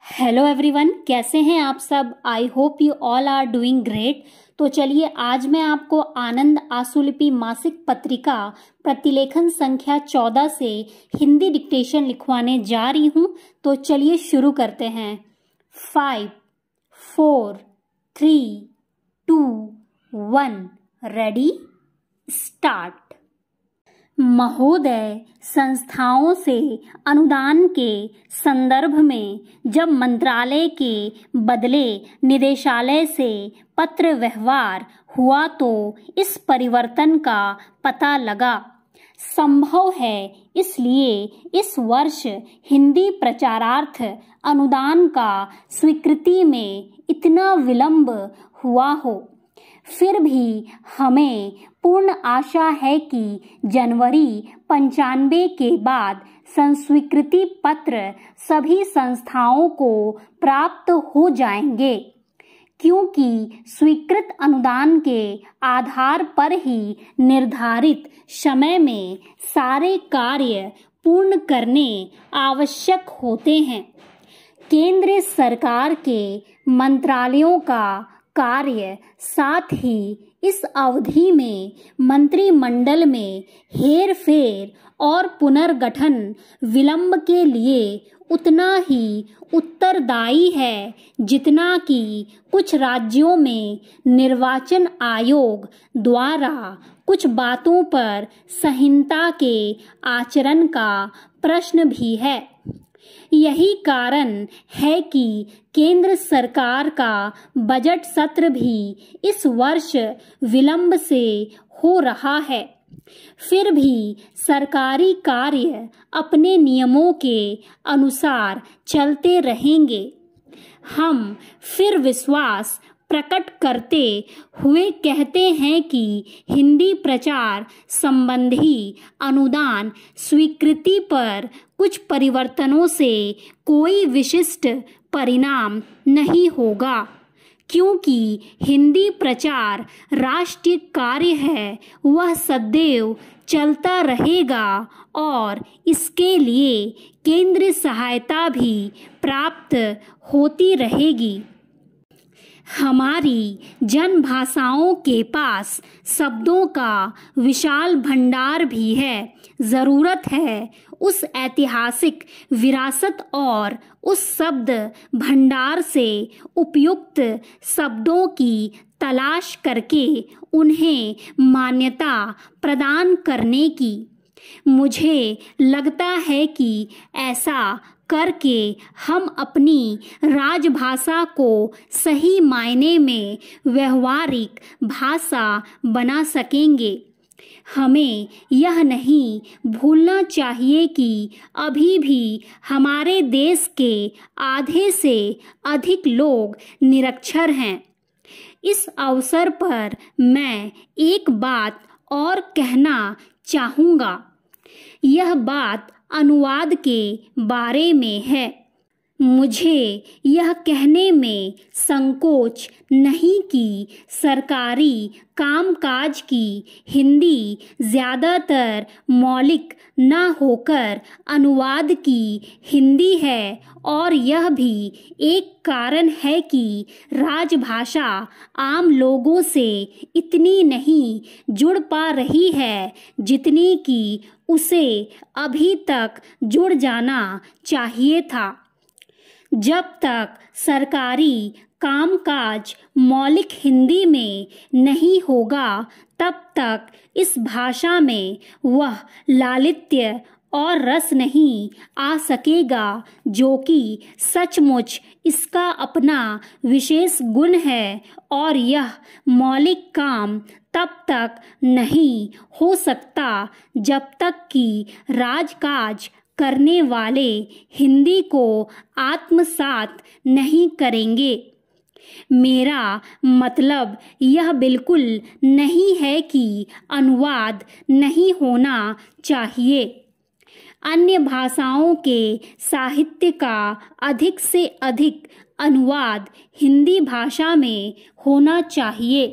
Hello everyone, कैसे हैं आप सब। I hope you all are doing great. तो चलिए आज मैं आपको आनंद आशुलिपि मासिक पत्रिका प्रतिलेखन संख्या 14 से हिंदी डिक्टेशन लिखवाने जा रही हूं। तो चलिए शुरू करते हैं। 5, 4, 3, 2, 1 रेडी स्टार्ट। महोदय, संस्थाओं से अनुदान के संदर्भ में जब मंत्रालय के बदले निदेशालय से पत्र व्यवहार हुआ तो इस परिवर्तन का पता लगा। संभव है इसलिए इस वर्ष हिंदी प्रचारार्थ अनुदान का स्वीकृति में इतना विलंब हुआ हो। फिर भी हमें पूर्ण आशा है कि जनवरी 95 के बाद संस्वीकृति पत्र सभी संस्थाओं को प्राप्त हो जाएंगे, क्योंकि स्वीकृत अनुदान के आधार पर ही निर्धारित समय में सारे कार्य पूर्ण करने आवश्यक होते हैं। केंद्र सरकार के मंत्रालयों का कार्य साथ ही इस अवधि में मंत्रिमंडल में हेरफेर और पुनर्गठन विलंब के लिए उतना ही उत्तरदायी है जितना कि कुछ राज्यों में निर्वाचन आयोग द्वारा कुछ बातों पर संहिता के आचरण का प्रश्न भी है। यही कारण है कि केंद्र सरकार का बजट सत्र भी इस वर्ष विलंब से हो रहा है। फिर भी सरकारी कार्य अपने नियमों के अनुसार चलते रहेंगे। हम फिर विश्वास प्रकट करते हुए कहते हैं कि हिंदी प्रचार संबंधी अनुदान स्वीकृति पर कुछ परिवर्तनों से कोई विशिष्ट परिणाम नहीं होगा, क्योंकि हिंदी प्रचार राष्ट्रीय कार्य है, वह सदैव चलता रहेगा और इसके लिए केंद्रीय सहायता भी प्राप्त होती रहेगी। हमारी जन भाषाओं के पास शब्दों का विशाल भंडार भी है। जरूरत है उस ऐतिहासिक विरासत और उस शब्द भंडार से उपयुक्त शब्दों की तलाश करके उन्हें मान्यता प्रदान करने की। मुझे लगता है कि ऐसा करके हम अपनी राजभाषा को सही मायने में व्यवहारिक भाषा बना सकेंगे। हमें यह नहीं भूलना चाहिए कि अभी भी हमारे देश के आधे से अधिक लोग निरक्षर हैं। इस अवसर पर मैं एक बात और कहना चाहूँगा। यह बात अनुवाद के बारे में है। मुझे यह कहने में संकोच नहीं कि सरकारी कामकाज की हिंदी ज़्यादातर मौलिक न होकर अनुवाद की हिंदी है, और यह भी एक कारण है कि राजभाषा आम लोगों से इतनी नहीं जुड़ पा रही है जितनी कि उसे अभी तक जुड़ जाना चाहिए था। जब तक सरकारी कामकाज मौलिक हिंदी में नहीं होगा, तब तक इस भाषा में वह लालित्य और रस नहीं आ सकेगा जो कि सचमुच इसका अपना विशेष गुण है, और यह मौलिक काम तब तक नहीं हो सकता जब तक कि राजकाज करने वाले हिंदी को आत्मसात नहीं करेंगे। मेरा मतलब यह बिल्कुल नहीं है कि अनुवाद नहीं होना चाहिए। अन्य भाषाओं के साहित्य का अधिक से अधिक अनुवाद हिंदी भाषा में होना चाहिए।